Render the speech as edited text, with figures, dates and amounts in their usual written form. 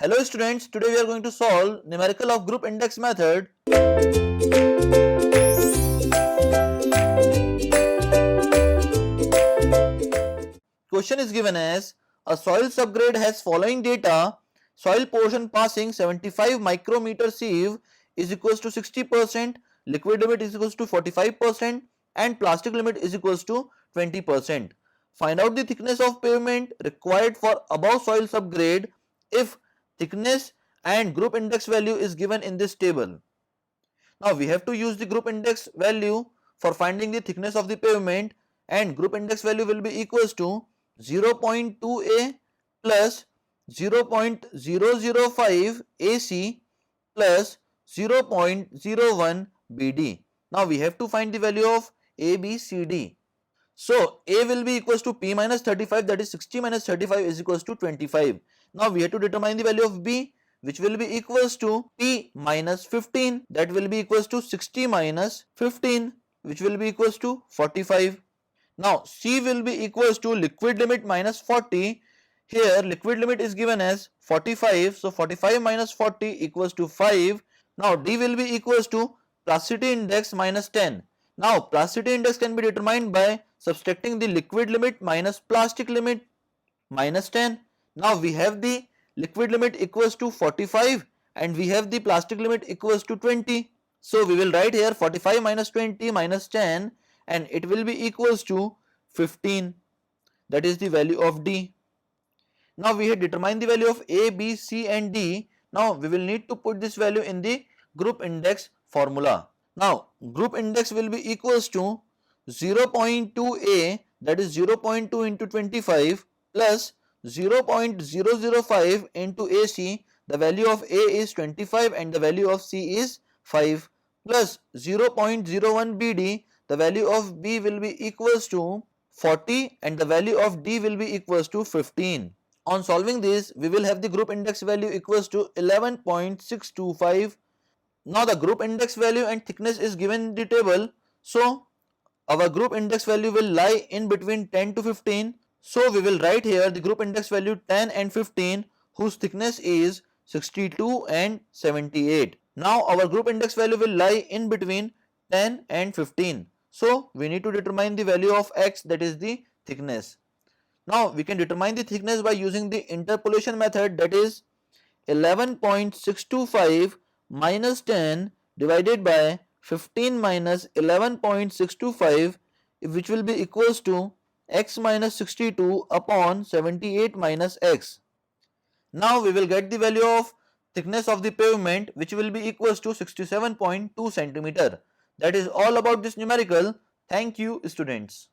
Hello students, today we are going to solve numerical of group index method. Question is given as a soil subgrade has following data: soil portion passing 75 micrometer sieve is equals to 60%, liquid limit is equals to 45%, and plastic limit is equals to 20%. Find out the thickness of pavement required for above soil subgrade if thickness and group index value is given in this table. Now we have to use the group index value for finding the thickness of the pavement, and group index value will be equals to 0.2a plus 0.005 AC plus 0.01 BD. Now we have to find the value of A, B, C, D. So A will be equals to P minus 35, that is 60 minus 35 is equals to 25. Now we have to determine the value of B, which will be equals to P minus 15, that will be equals to 60 minus 15, which will be equals to 45. Now C will be equals to liquid limit minus 40. Here liquid limit is given as 45, so 45 minus 40 equals to 5. Now D will be equals to plasticity index minus 10. Now plasticity index can be determined by subtracting the liquid limit minus plastic limit minus 10. Now we have the liquid limit equals to 45 and we have the plastic limit equals to 20. So we will write here 45 minus 20 minus 10 and it will be equals to 15. That is the value of D. Now we have determined the value of A, B, C and D. Now we will need to put this value in the group index formula. Now group index will be equals to 0.2a, that is 0.2 into 25 plus 0.005 into AC. The value of A is 25 and the value of C is 5 plus 0.01 BD. The value of B will be equals to 40 and the value of D will be equals to 15. On solving this, we will have the group index value equals to 11.625. Now the group index value and thickness is given in the table. So our group index value will lie in between 10 to 15. So we will write here the group index value 10 and 15 whose thickness is 62 and 78. Now our group index value will lie in between 10 and 15. So we need to determine the value of x, that is the thickness. Now we can determine the thickness by using the interpolation method, that is 11.625 minus 10 divided by 15 minus 11.625, which will be equals to x minus 62 upon 78 minus x. Now we will get the value of thickness of the pavement, which will be equals to 67.2 centimeter. That is all about this numerical. Thank you students.